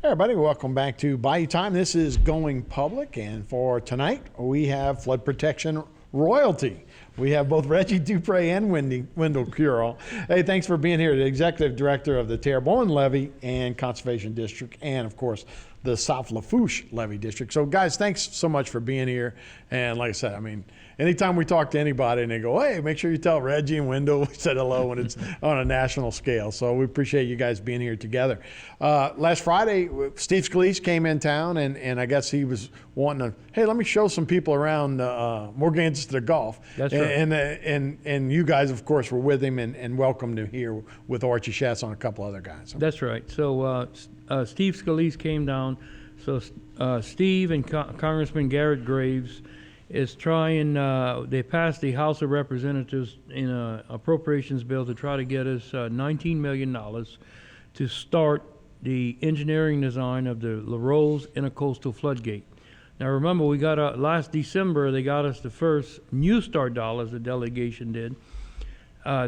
Everybody, welcome back to Bayou Time. This is Going Public, and for tonight we have flood protection royalty. We have both Reggie Dupre and Windell Curole. Hey, thanks for being here, the Executive Director of the Terrebonne Levee and Conservation District, and of course the South Lafourche Levee District. So guys, thanks so much for being here. And like I said, I mean, anytime we talk to anybody and they go, hey, make sure you tell Reggie and Windell we said hello when it's on a national scale. So we appreciate you guys being here together. Last Friday, Steve Scalise came in town, and I guess he was wanting to, hey, let me show some people around Morganza to the Gulf. That's right. And you guys, of course, were with him and welcomed him here with Archie Schatz and a couple other guys. That's right. So Steve Scalise came down. So Steve and Congressman Garrett Graves is trying, they passed the House of Representatives in an appropriations bill to try to get us $19 million to start the engineering design of the Larose Intercoastal Floodgate. Now remember, we got last December, they got us the first New Start dollars, the delegation did.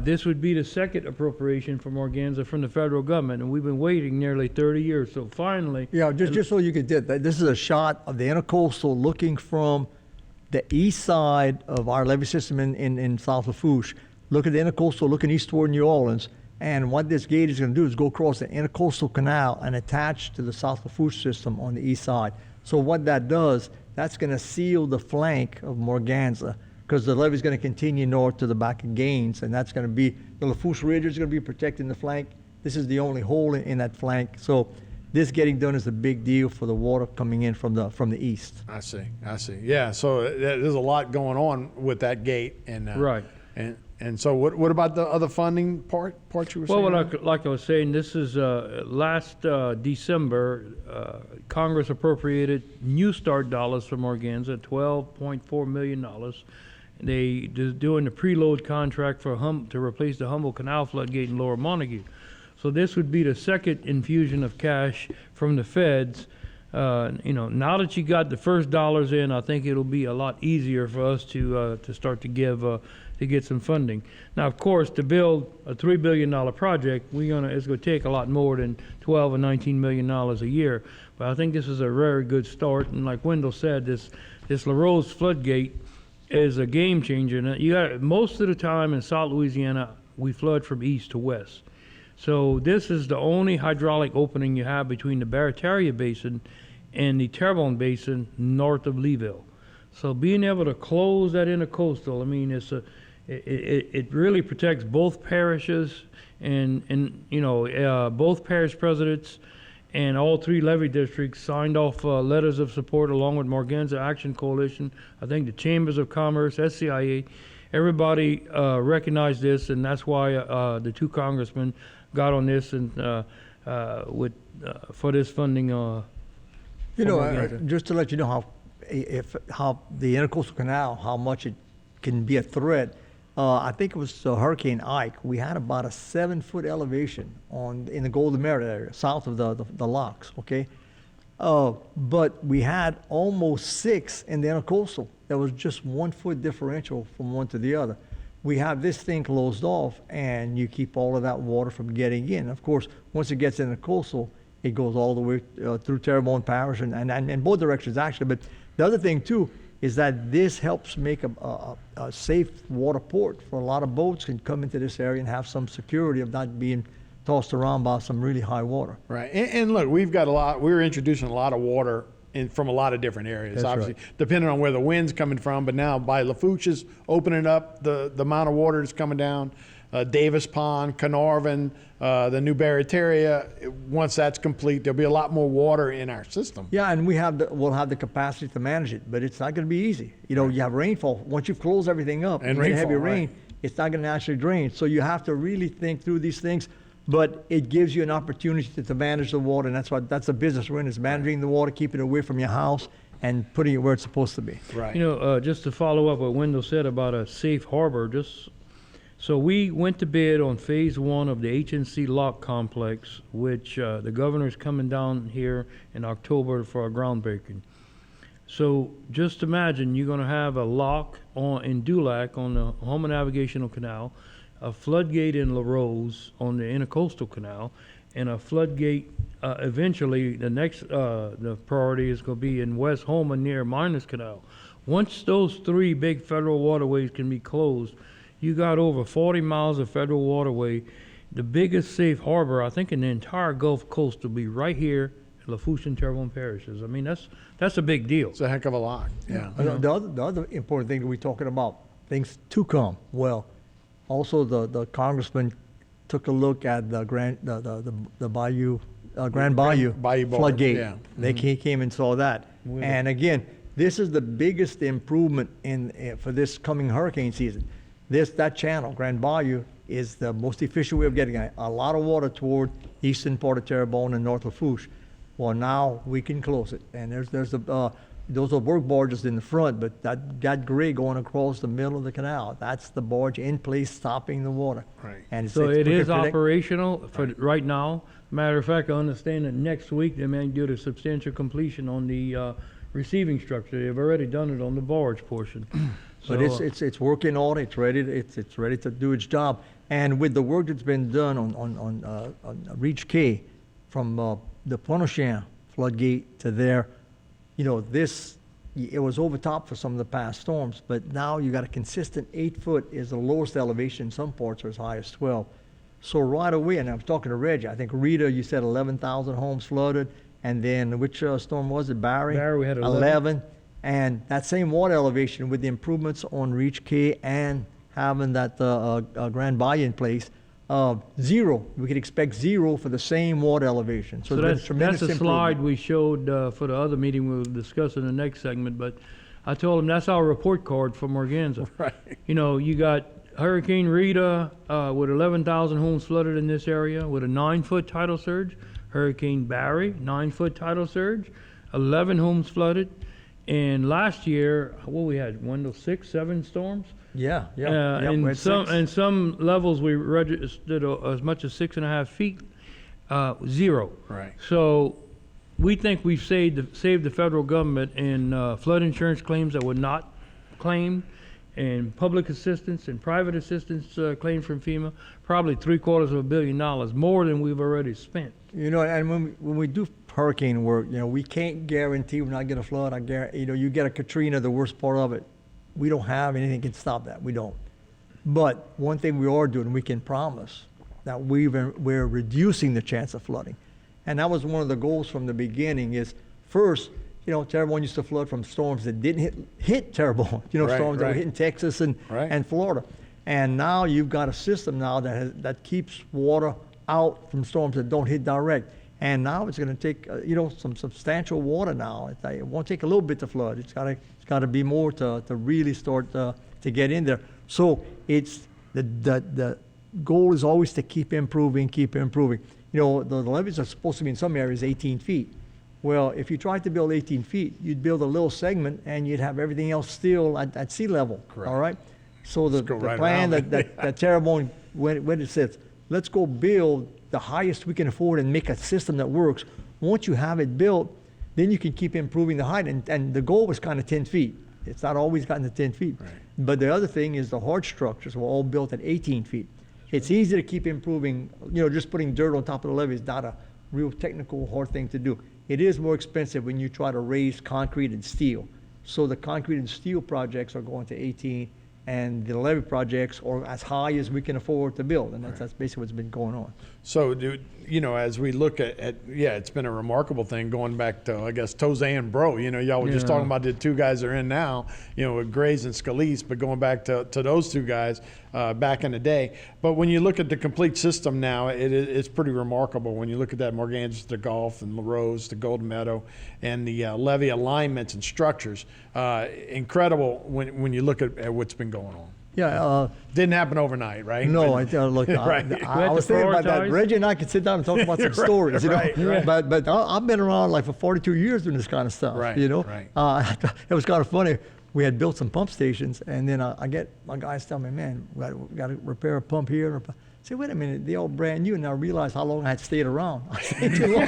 This would be the second appropriation for Morganza from the federal government, and we've been waiting nearly 30 years. So finally... Yeah, just so you could get that, this is a shot of the intercoastal looking from the east side of our levee system in South Lafourche. Look at the intercoastal looking east toward New Orleans, and what this gate is going to do is go across the intercoastal canal and attach to the South Lafourche system on the east side. So what that does, that's going to seal the flank of Morganza, because the levee is going to continue north to the back of Gaines, and that's going to be, the Lafourche Ridge is going to be protecting the flank. This is the only hole in that flank. So this getting done is a big deal for the water coming in from the east. I see. Yeah, so there's a lot going on with that gate. And right. And so what about the other funding part you were saying? Well, like I was saying, this is last December, Congress appropriated New Start dollars for Morganza, $12.4 million. They're doing the preload contract for to replace the Humboldt Canal floodgate in Lower Montague. So this would be the second infusion of cash from the feds. Now that you got the first dollars in, I think it'll be a lot easier for us to start to give to get some funding. Now, of course, to build a $3 billion project, it's going to take a lot more than $12 or $19 million a year. But I think this is a very good start. And like Windell said, this Larose floodgate is a game changer. Now, you got most of the time in South Louisiana, we flood from east to west. So this is the only hydraulic opening you have between the Barataria Basin and the Terrebonne Basin north of Leeville. So being able to close that intercoastal, I mean, it really protects both parishes and both parish presidents and all three levee districts signed off letters of support along with Morganza Action Coalition. I think the Chambers of Commerce, SCIA, everybody recognized this, and that's why the two congressmen got on this and for this funding. Just to let you know how the intercoastal canal, how much it can be a threat. I think it was Hurricane Ike. We had about a 7-foot elevation in the Golden Merit area, south of the locks. Okay, but we had almost 6 in the intercoastal. There was just 1 foot differential from one to the other. We have this thing closed off, and you keep all of that water from getting in. Of course, once it gets in the coastal, it goes all the way through Terrebonne Parish and in both directions, actually. But the other thing, too, is that this helps make a safe water port for a lot of boats can come into this area and have some security of not being tossed around by some really high water. Right. And look, we're introducing a lot of water from a lot of different areas, That's obviously, right. Depending on where the wind's coming from. But now by Lafourche is opening up the amount of water that's coming down. Davis Pond, Carnarvon, the new Barataria. Once that's complete, there'll be a lot more water in our system. Yeah, and we'll have the capacity to manage it, but it's not going to be easy. You have rainfall. Once you've closed everything up and heavy rain, it's not going to naturally drain. So you have to really think through these things. but it gives you an opportunity to manage the water, and that's the business we're in, is managing the water, keeping it away from your house, and putting it where it's supposed to be. Right. You know, just to follow up what Wendell said about a safe harbor, so we went to bid on phase 1 of the HNC lock complex, which the governor's coming down here in October for a groundbreaking. So just imagine you're going to have a lock in Dulac on the Houma Navigational Canal, a floodgate in La Rose on the Intercoastal Canal, and a floodgate eventually. The priority is going to be in West Houma near Miners Canal. Once those 3 big federal waterways can be closed, you got over 40 miles of federal waterway. The biggest safe harbor, I think, in the entire Gulf Coast will be right here in Lafourche and Terrebonne parishes. I mean, that's a big deal. It's a heck of a lock. Yeah. The other important thing that we're talking about, things to come. Well, also the congressman took a look at the Grand Bayou floodgate. Yeah. They came and saw that. And again, this is the biggest improvement for this coming hurricane season. That channel, Grand Bayou, is the most efficient way of getting a lot of water toward eastern part of Terrebonne and North Lafourche. Well, now we can close it, and those are work barges in the front, but that gray going across the middle of the canal, that's the barge in place stopping the water. Right. And So it is operational for right now. Matter of fact, I understand that next week they may do the substantial completion on the receiving structure. They've already done it on the barge portion. But it's working on it. It's ready to do its job. And with the work that's been done on Reach K, from the Pontchartrain floodgate to there, it was over top for some of the past storms, but now you got a consistent 8 foot is the lowest elevation. Some parts are as high as 12. So right away, and I was talking to Reggie, I think Rita, you said 11,000 homes flooded, and then which storm was it? Barry? Barry, we had 11. And that same water elevation with the improvements on Reach K and having that Grand Bayou in place, 0. We could expect 0 for the same water elevation. So there's been that's tremendous the improvement. slide we showed for the other meeting we'll discuss in the next segment. But I told him that's our report card from Morganza. Right. You got Hurricane Rita with 11,000 homes flooded in this area with a 9-foot tidal surge. Hurricane Barry, 9-foot tidal surge, 11 homes flooded. And last year, we had, Wendell, 6, 7 storms? Yeah. And some levels we registered as much as 6.5 feet, 0. Right. So we think we've saved the federal government in flood insurance claims that were not claimed, and public assistance and private assistance claims from FEMA, probably $750 million, more than we've already spent. And when we do hurricane work, we can't guarantee we're not going to flood. You get a Katrina, the worst part of it. We don't have anything that can stop that. We don't. But one thing we are doing, we can promise that we're reducing the chance of flooding. And that was one of the goals from the beginning is, first, Terrebonne used to flood from storms that didn't hit Terrebonne, storms that were hitting Texas and Florida. And now you've got a system now that keeps water out from storms that don't hit direct. And now it's going to take, some substantial water now. It won't take a little bit to flood. It's got to be more to really start to get in there. So it's the goal is always to keep improving. The levees are supposed to be in some areas 18 feet. Well, if you tried to build 18 feet, you'd build a little segment and you'd have everything else still at sea level. Correct. All right. So the plan around. that Terrebonne, when it says, let's go build the highest we can afford and make a system that works. Once you have it built, then you can keep improving the height. And the goal was kind of 10 feet. It's not always gotten to 10 feet. Right. But the other thing is the hard structures were all built at 18 feet. It's easy to keep improving. Just putting dirt on top of the levee is not a real technical hard thing to do. It is more expensive when you try to raise concrete and steel. So the concrete and steel projects are going to 18, and the levee projects are as high as we can afford to build, and that's basically what's been going on. So, as we look at it's been a remarkable thing going back to, I guess, Toze and Bro. Y'all were just talking about the 2 guys that are in now, with Grays and Scalise, but going back to those 2 guys back in the day. But when you look at the complete system now, it's pretty remarkable. When you look at that Morganza to Gulf and La Rose to Golden Meadow and the levee alignments and structures, incredible when you look at what's been going on. Yeah. Didn't happen overnight, right? No, But- I was thinking about that. prioritize. Reggie and I could sit down and talk about some stories, you know. right. But I've been around like for 42 years doing this kind of stuff, Right, you know. right. It was kind of funny. We had built some pump stations, and then I get my guys tell me, man, we got to repair a pump here. I say, wait a minute, they all brand new, and I realized how long I had stayed around. I said, too long.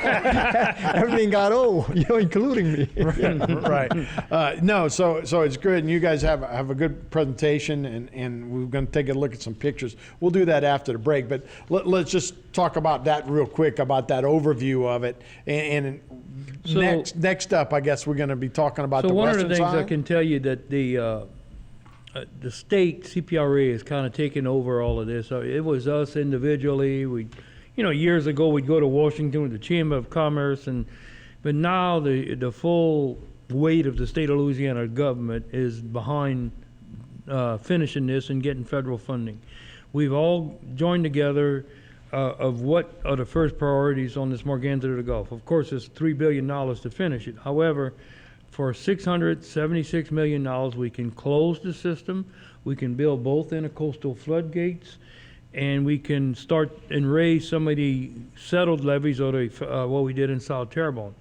Everything got old, you know, including me. right. No, so it's good, and you guys have a good presentation, and we're going to take a look at some pictures. We'll do that after the break, but let's just talk about that real quick, about that overview of it. And So- next up, I guess we're going to be talking about So the one of western the things I side. can tell you that the state CPRA is kind of taking over all of this. So it was us individually. Years ago we'd go to Washington with the Chamber of Commerce, but now the full weight of the state of Louisiana government is behind finishing this and getting federal funding. We've all joined together of what are the first priorities on this Morganza to the Gulf. Of course, it's $3 billion to finish it. However, for $676 million, we can close the system, we can build both intercoastal floodgates, and we can start and raise some of the settled levees or what we did in South Terrebonne.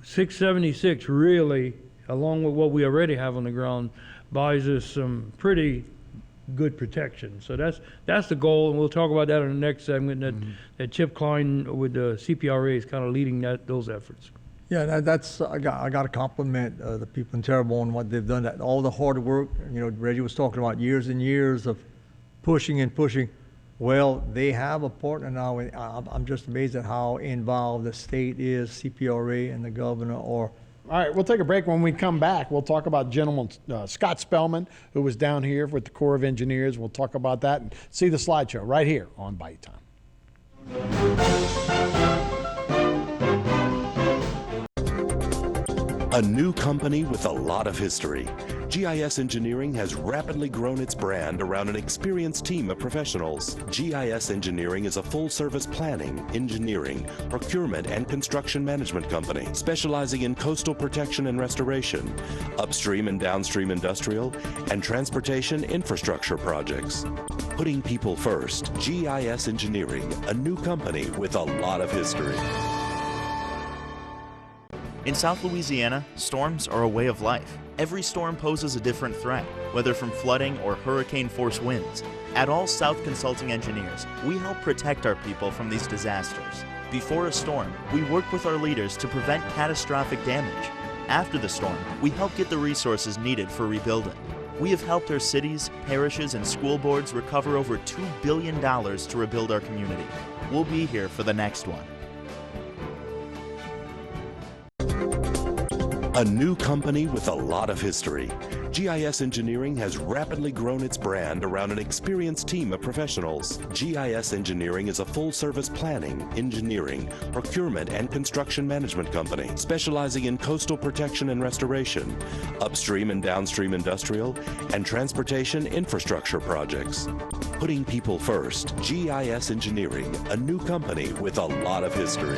676 really, along with what we already have on the ground, buys us some pretty good protection. So that's the goal, and we'll talk about that in the next segment. That Chip Klein with the CPRA is kind of leading those efforts. Yeah, that's I got to compliment the people in Terrebonne, what they've done, that all the hard work. You know, Reggie was talking about years and years of pushing and pushing. Well, they have a partner now. And I'm just amazed at how involved the state is, CPRA and the governor. Or All right, we'll take a break. When we come back, we'll talk about gentleman Scott Spellman, who was down here with the Corps of Engineers. We'll talk about that and see the slideshow right here on Bite Time. A new company with a lot of history. GIS Engineering has rapidly grown its brand around an experienced team of professionals. GIS Engineering is a full-service planning, engineering, procurement, and construction management company specializing in coastal protection and restoration, upstream and downstream industrial, and transportation infrastructure projects. Putting people first, GIS Engineering, a new company with a lot of history. In South Louisiana, storms are a way of life. Every storm poses a different threat, whether from flooding or hurricane-force winds. At All South Consulting Engineers, we help protect our people from these disasters. Before a storm, we work with our leaders to prevent catastrophic damage. After the storm, we help get the resources needed for rebuilding. We have helped our cities, parishes, and school boards recover over $2 billion to rebuild our community. We'll be here for the next one. A new company with a lot of history. GIS Engineering has rapidly grown its brand around an experienced team of professionals. GIS Engineering is a full-service planning, engineering, procurement, and construction management company specializing in coastal protection and restoration, upstream and downstream industrial, and transportation infrastructure projects. Putting people first, GIS Engineering, a new company with a lot of history.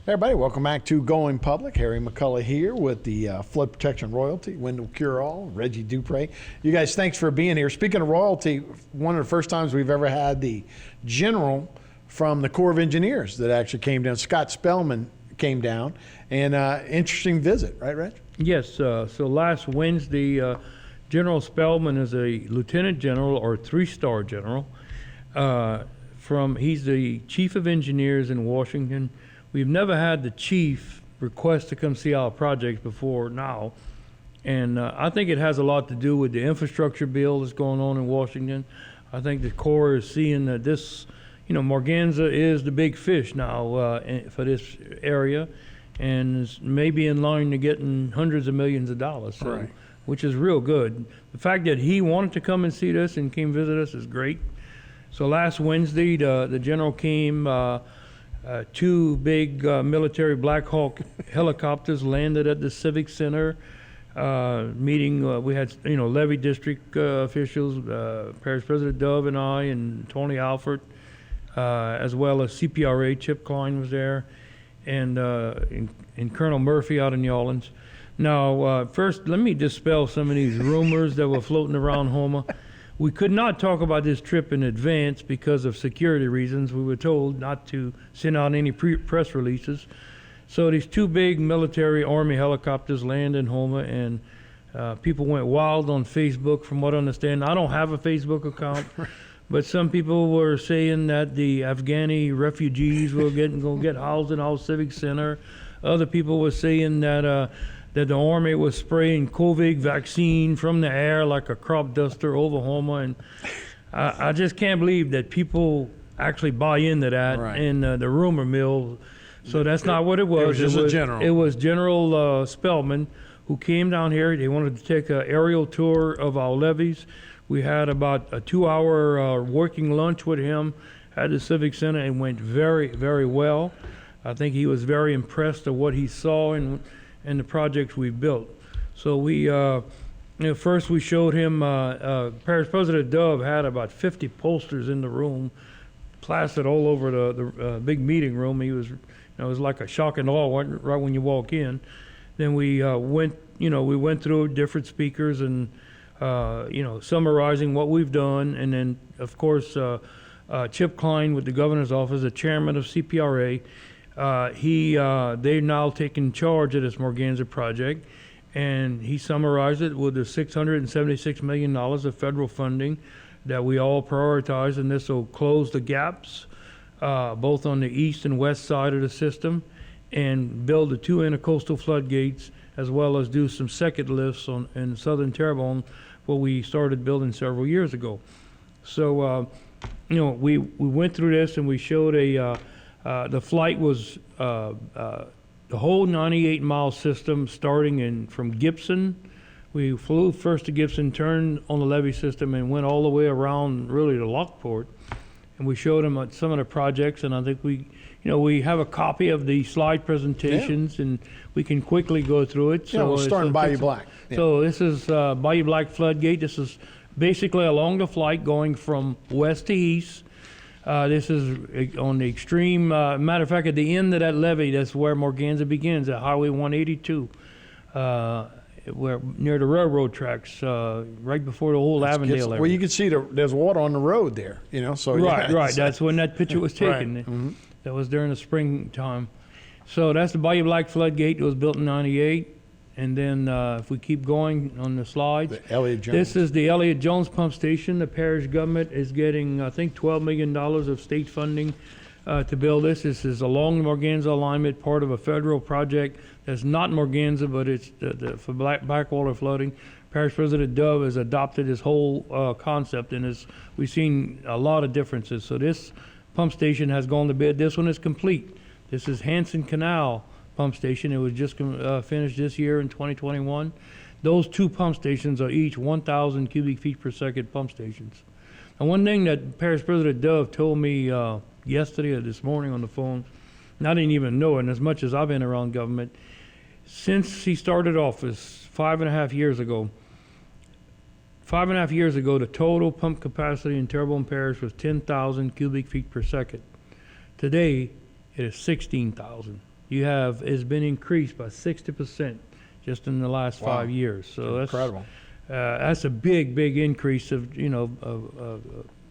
Everybody, welcome back to Going Public. Harry McCulla here with the Flood Protection Royalty, Windell Curole, Reggie Dupre. You guys, thanks for being here. Speaking of royalty, one of the first times we've ever had the general from the Corps of Engineers that actually came down. Scott Spellman came down, and interesting visit, right, Reg? Yes, so last Wednesday, General Spellman is a lieutenant general or three-star general. He's the chief of engineers in Washington. We've never had the chief request to come see our projects before now. And I think it has a lot to do with the infrastructure bill that's going on in Washington. I think the Corps is seeing that this, Morganza is the big fish now for this area, and is maybe in line to getting hundreds of millions of dollars. So Right. which is real good. The fact that he wanted to come and see this and came visit us is great. So last Wednesday, the general came. 2 big military Black Hawk helicopters landed at the Civic Center. Meeting, we had, Levee District officials, Parish President Dove and I, and Tony Alford, as well as CPRA, Chip Klein was there, and Colonel Murphy out in New Orleans. Now, first, let me dispel some of these rumors that were floating around Houma. We could not talk about this trip in advance because of security reasons. We were told not to send out any press releases. So these 2 big military Army helicopters land in Houma, and people went wild on Facebook, from what I understand. I don't have a Facebook account, but some people were saying that the Afghani refugees were going to get housed in our Civic Center. Other people were saying that the Army was spraying COVID vaccine from the air like a crop duster over Houma, and I just can't believe that people actually buy into that in the rumor mill. So that's not what it was. It was just a general. It was General Spellman who came down here. They wanted to take an aerial tour of our levees. We had about a 2-hour working lunch with him at the Civic Center, and went very, very well. I think he was very impressed of what he saw and the projects we built. So we, first we showed him, Parish President Dove had about 50 posters in the room, plastered all over the big meeting room. He was, it was like a shock and awe right when you walk in. Then we went through different speakers and, summarizing what we've done. And then, of course, Chip Klein with the governor's office, the chairman of CPRA, they're now taking charge of this Morganza project, and he summarized it with the $676 million of federal funding that we all prioritize, and this will close the gaps both on the east and west side of the system, and build the 2 intercoastal floodgates, as well as do some second lifts in southern Terrebonne, what we started building several years ago. So, we went through this, and we showed the flight was the whole 98-mile system, starting from Gibson. We flew first to Gibson, turned on the levee system, and went all the way around, really, to Lockport. And we showed them some of the projects, and I think we have a copy of the slide presentations, and we can quickly go through it. So we'll start in Bayou Black. Yeah. So this is Bayou Black Floodgate. This is basically along the flight going from west to east. This is on the extreme, matter of fact, at the end of that levee, that's where Morganza begins, at Highway 182, where near the railroad tracks, right before the old Avondale area. Well, you can see there's water on the road there, So right. That's when that picture was taken. Right. Mm-hmm. That was during the springtime. So that's the Bayou Black Floodgate. It was built in '98. And then if we keep going on the slides, the Elliott Jones. This is the Elliott Jones pump station. The parish government is getting, I think, $12 million of state funding to build this. This is along the Morganza alignment, part of a federal project that's not Morganza, but it's for backwater flooding. Parish President Dove has adopted this whole concept, and we've seen a lot of differences. So this pump station has gone to bid. This one is complete. This is Hanson Canal pump station. It was just finished this year in 2021. Those 2 pump stations are each 1,000 cubic feet per second pump stations. And one thing that Parish President Dove told me yesterday or this morning on the phone, and I didn't even know it, and as much as I've been around government, since he started office 5.5 years ago, the total pump capacity in Terrebonne Parish was 10,000 cubic feet per second. Today, it is 16,000. It's been increased by 60% just in the last 5 years. So incredible. That's a big increase of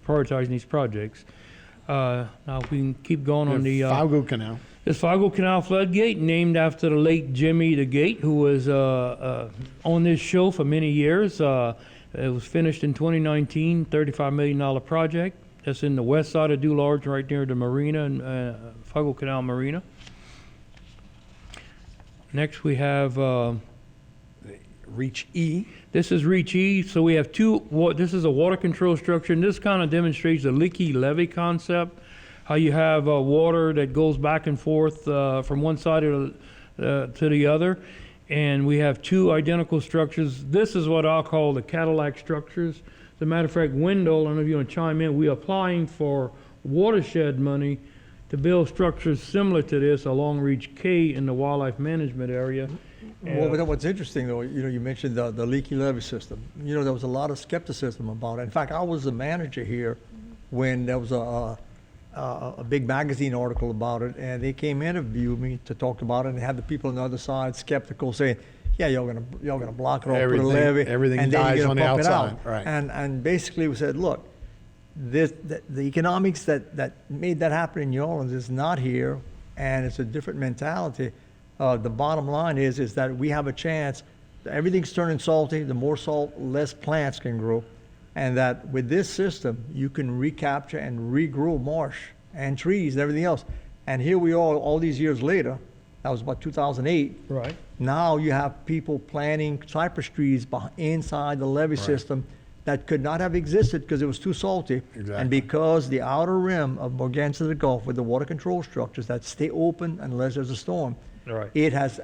prioritizing these projects. Now if we can keep going on the Fargo Canal. This Fargo Canal floodgate, named after the late Jimmy the Gate, who was on this show for many years. It was finished in 2019, $35 million project. That's in the west side of Dularge, right near the marina, and Fargo Canal Marina. Next we have Reach E. This is Reach E. So we have this is a water control structure, and this kind of demonstrates the leaky levee concept, how you have water that goes back and forth from one side to the other. And we have 2 identical structures. This is what I'll call the Cadillac structures. As a matter of fact, Windell, I don't know if you want to chime in, we're applying for watershed money to build structures similar to this along Reach K in the wildlife management area. Well, but what's interesting though, you mentioned the leaky levee system. There was a lot of skepticism about it. In fact, I was the manager here when there was a big magazine article about it, and they came interview me to talk about it, and had the people on the other side skeptical saying, "Yeah, y'all gonna block it off, put a levee, everything and then dies you're on gonna the pump it outside." out." Right. And basically we said, look, the economics that made that happen in New Orleans is not here, and it's a different mentality. The bottom line is that we have a chance. Everything's turning salty. The more salt, less plants can grow, and that with this system, you can recapture and regrow marsh and trees and everything else. And here we are, all these years later. That was about 2008. Right. Now you have people planting cypress trees inside the levee system that could not have existed because it was too salty. Exactly. And because the outer rim of Morganza to the Gulf with the water control structures that stay open unless there's a storm, Right. it has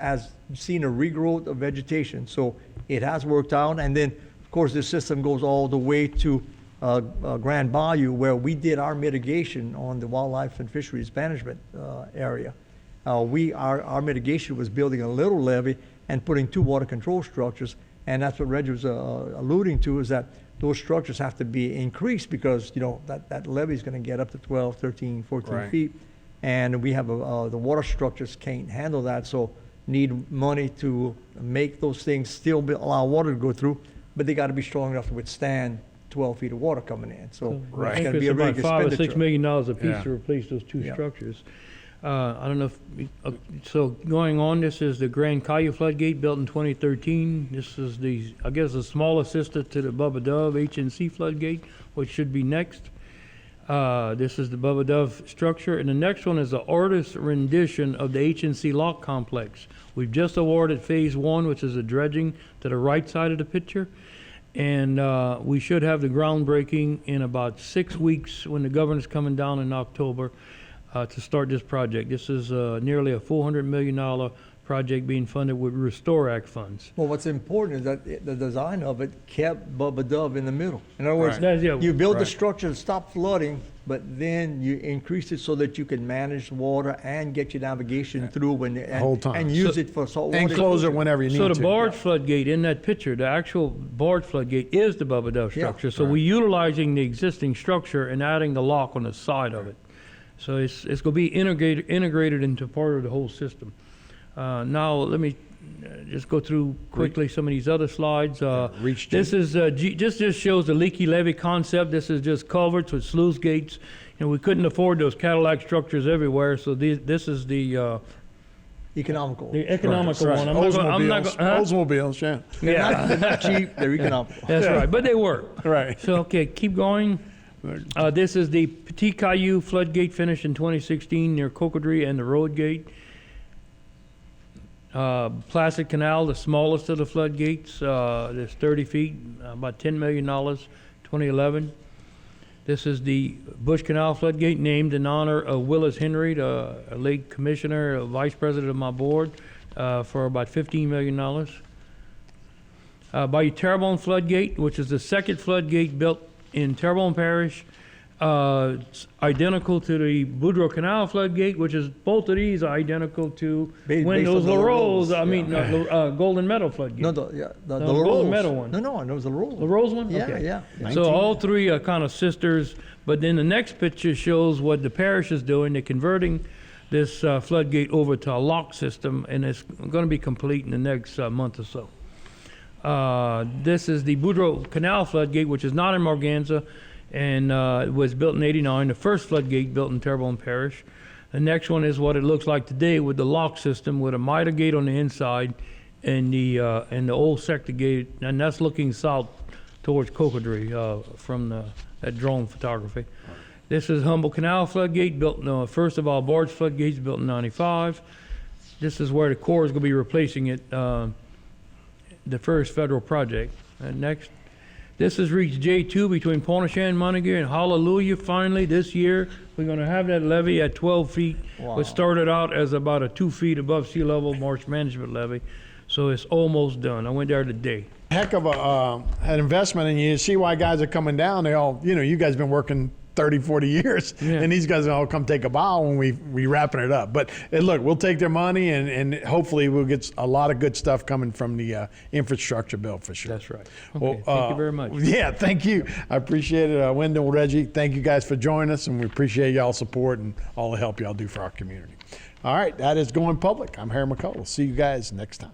seen a regrowth of vegetation. So it has worked out. And then, of course, this system goes all the way to Grand Bayou, where we did our mitigation on the wildlife and fisheries management area. Our mitigation was building a little levee and putting 2 water control structures. And that's what Reggie was alluding to, is that those structures have to be increased because, that levee is going to get up to 12, 13, 14 Right. feet. And we have the water structures can't handle that, so need money to make those things still allow water to go through, but they got to be strong enough to withstand 12 feet of water coming in. So I it's think going to it's be a about big $5 or $6 expenditure. million a piece Yeah. to replace those 2 Yeah. structures. I don't know if, so going on, this is the Grand Caillou floodgate built in 2013. This is I guess the smaller sister to the Bubba Dove HNC floodgate, which should be next. This is the Bubba Dove structure, and the next one is the artist's rendition of the HNC lock complex. We've just awarded phase 1, which is the dredging to the right side of the picture, and we should have the groundbreaking in about 6 weeks when the governor's coming down in October to start this project. This is nearly a $400 million project being funded with Restore Act funds. Well, what's important is that the design of it kept Bubba Dove in the middle. In other words, Right. That's- yeah, you build the right. structure to stop flooding, but then you increase it so that you can manage water and get your navigation through whole time. and use it for saltwater. And close it whenever you need So to. the barge floodgate in that picture, the actual barge floodgate is the Bubba Dove Yeah. structure. So we're utilizing the existing structure and adding the lock on the side of it. So it's going to be integrated into part of the whole system. Now let me just go through quickly some of these other slides. Reach This is just shows the leaky levee concept. This is just culverts with sluice gates. We couldn't afford those Cadillac structures everywhere, so this is the Economical. economical Right. one. I'm not Oldsmobiles, gonna, Oldsmobiles, yeah. yeah. They're not cheap, they're economical. That's right, but they work. Right. So, okay, keep going. This is the Petite Caillou floodgate finished in 2016 near Cocodrie and the Road Gate. Placid Canal, the smallest of the floodgates, there's 30 feet, about $10 million, 2011. This is the Bush Canal floodgate, named in honor of Willis Henry, the late commissioner, vice president of my board, for about $15 million. By Terrebonne floodgate, which is the second floodgate built in Terrebonne Parish, it's identical to the Boudreau Canal floodgate, which is both of these are identical to Based Windell's on the Laurel's, Larolles, Golden Meadow floodgate. No, the No, Larolles. Golden Meadow one. No, it was the Larolles. Laurel's one? Yeah, Okay. yeah. So all 3 are kind of sisters, but then the next picture shows what the parish is doing. They're converting this floodgate over to a lock system, and it's going to be complete in the next month or so. This is the Boudreau Canal floodgate, which is not in Morganza, and it was built in '89. The first floodgate built in Terrebonne Parish. The next one is what it looks like today with the lock system, with a miter gate on the inside, and the old sector gate, and that's looking south towards Cocodrie from that drone photography. This is Humboldt Canal floodgate, built first of all barge floodgates built in '95. This is where the Corps is going to be replacing it. The first federal project. Next. This is Reach J2 between Pointe-aux-Chenes, Montague, and Hallelujah. Finally, this year, we're going to have that levee at 12 feet, Wow. which started out as about a 2 feet above sea level marsh management levee. So it's almost done. I went there today. Heck of an investment, and you see why guys are coming down. They all, you guys been working 30, 40 years, and these guys all come take a bow when we wrapping it up. But look, we'll take their money, and hopefully we'll get a lot of good stuff coming from the infrastructure bill for sure. That's right. Okay, thank you very much. Yeah, thank you. I appreciate it. Windell, Reggie, thank you guys for joining us, and we appreciate y'all's support and all the help y'all do for our community. All right, that is Going Public. I'm Harry McCulla. We'll see you guys next time.